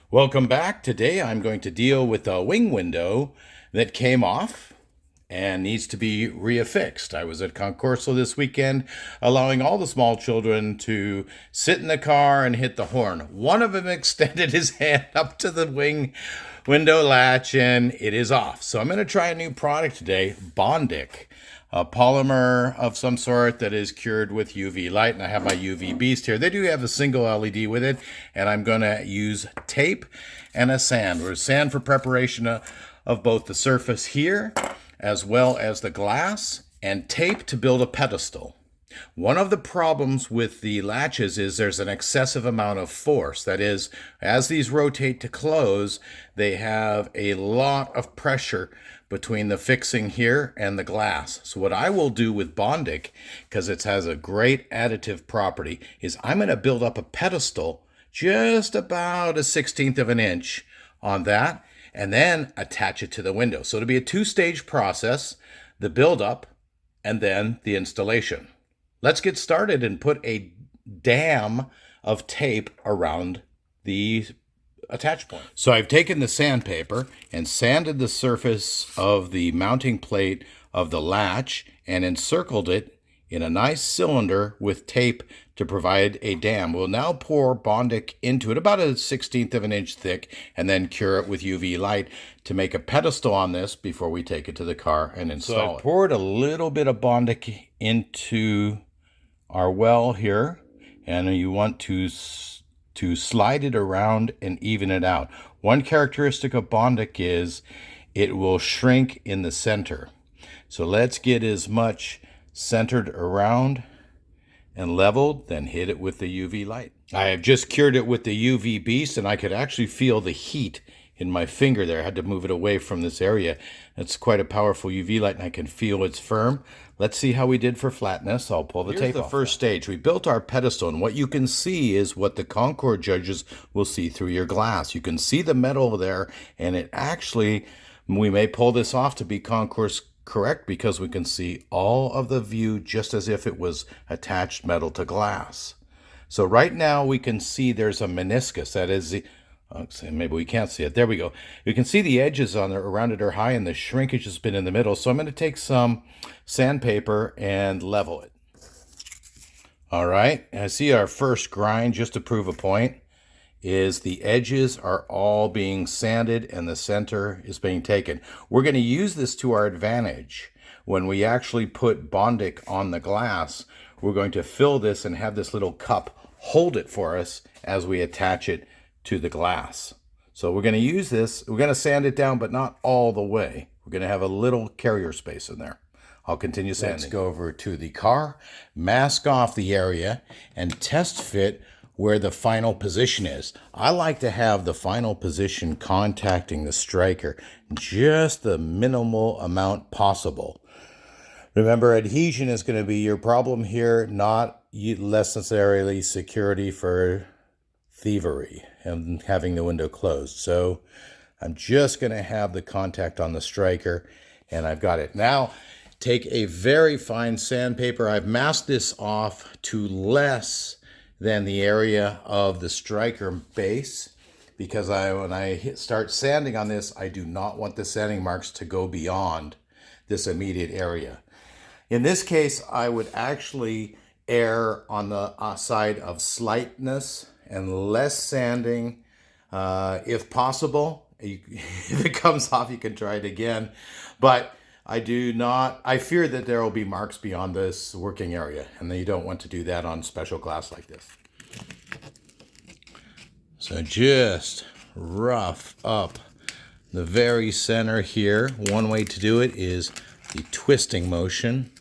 Welcome back. Today I'm going to deal with a wing window that came off and needs to be reaffixed. I was at Concorso this weekend, allowing all the small children to sit in the car and hit the horn. One of them extended his hand up to the wing window latch and it is off. So I'm going to try a new product today, Bondic, a polymer of some sort that is cured with UV light. And I have my UV Beast here. They do have a single LED with it, and I'm going to use tape and a sand. We're sand for preparation of both the surface here as well as the glass, and tape to build a pedestal. One of the problems with the latches is there's an excessive amount of force. That is, as these rotate to close, they have a lot of pressure between the fixing here and the glass. So what I will do with Bondic, because it has a great additive property, is I'm going to build up a pedestal just about 1/16 of an inch on that, and then attach it to the window. So it'll be a two-stage process, the build-up and then the installation. Let's get started and put a dam of tape around the attach point. So I've taken the sandpaper and sanded the surface of the mounting plate of the latch and encircled it in a nice cylinder with tape to provide a dam. We'll now pour Bondic into it, about 1/16 of an inch thick, and then cure it with UV light to make a pedestal on this before we take it to the car and install it. So I poured a little bit of Bondic into our well here, and you want to slide it around and even it out. One characteristic of Bondic is it will shrink in the center. So let's get as much centered around and leveled, then hit it with the UV light. I have just cured it with the UV Beast, and I could actually feel the heat in my finger there. I had to move it away from this area. It's quite a powerful UV light, and I can feel it's firm. Let's see how we did for flatness. I'll pull the tape off. Here's the first stage. We built our pedestal, and what you can see is what the Concord judges will see through your glass. You can see the metal there, and it actually, we may pull this off to be Concord's correct because we can see all of the view just as if it was attached metal to glass. So right now we can see there's a meniscus. That is the, maybe we can't see it. There we go. You can see the edges on there around it are high and the shrinkage has been in the middle. So I'm going to take some sandpaper and level it. All right. And I see our first grind, just to prove a point, is the edges are all being sanded and the center is being taken. We're going to use this to our advantage. When we actually put Bondic on the glass, we're going to fill this and have this little cup hold it for us as we attach it to the glass. So we're going to use this. We're going to sand it down, but not all the way. We're going to have a little carrier space in there. I'll continue sanding. Let's go over to the car, mask off the area, and test fit where the final position is. I like to have the final position contacting the striker just the minimal amount possible. Remember, adhesion is going to be your problem here, not necessarily security for thievery and having the window closed. So I'm just going to have the contact on the striker, and I've got it. Now, take a very fine sandpaper. I've masked this off to less than the area of the striker base, because when I start sanding on this, I do not want the sanding marks to go beyond this immediate area. In this case, I would actually err on the side of slightness and less sanding if possible. If it comes off, you can try it again, but I fear that there will be marks beyond this working area, and you don't want to do that on special glass like this. So just rough up the very center here. One way to do it is the twisting motion,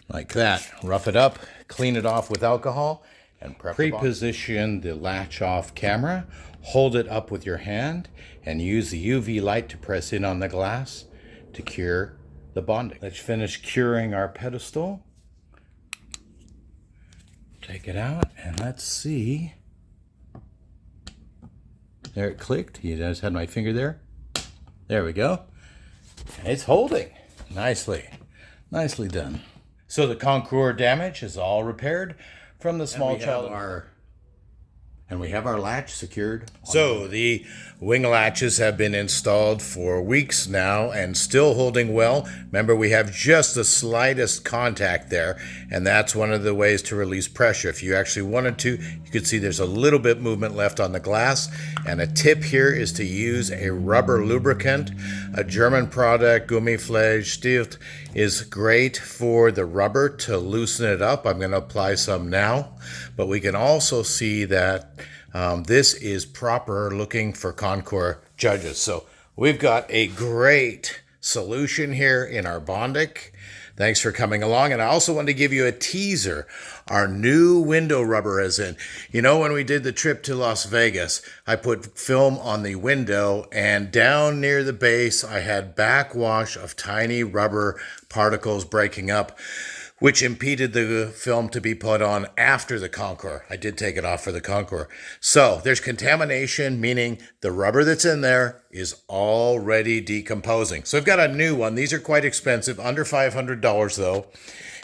like that. Rough it up, clean it off with alcohol, and pre-position the latch off camera. Hold it up with your hand, and use the UV light to press in on the glass to cure the Bondic. Let's finish curing our pedestal. Take it out and let's see. There it clicked. You just had my finger there. There we go. It's holding nicely. Nicely done. So the Concord damage is all repaired from the small child. Our And we have our latch secured. So the wing latches have been installed for weeks now and still holding well. Remember, we have just the slightest contact there, and that's one of the ways to release pressure. If you actually wanted to, you could see there's a little bit movement left on the glass. And a tip here is to use a rubber lubricant. A German product, Gummifleischstift, is great for the rubber to loosen it up. I'm going to apply some now, but we can also see that this is proper looking for Concours judges. So we've got a great solution here in our Bondic. Thanks for coming along. And I also wanted to give you a teaser. Our new window rubber is in. You know, when we did the trip to Las Vegas, I put film on the window, and down near the base, I had backwash of tiny rubber particles breaking up, which impeded the film to be put on after the Concours. I did take it off for the Concours. So there's contamination, meaning the rubber that's in there is already decomposing. So I've got a new one. These are quite expensive, under $500 though.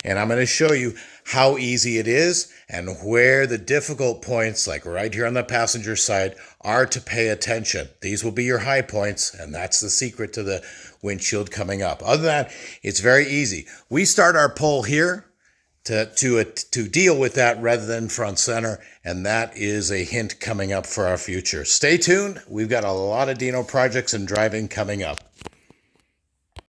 And I'm going to show you how easy it is and where the difficult points, like right here on the passenger side, are to pay attention. These will be your high points, and that's the secret to the windshield coming up. Other than that, it's very easy. We start our pull here to deal with that rather than front center, and that is a hint coming up for our future. Stay tuned. We've got a lot of Dino projects and driving coming up.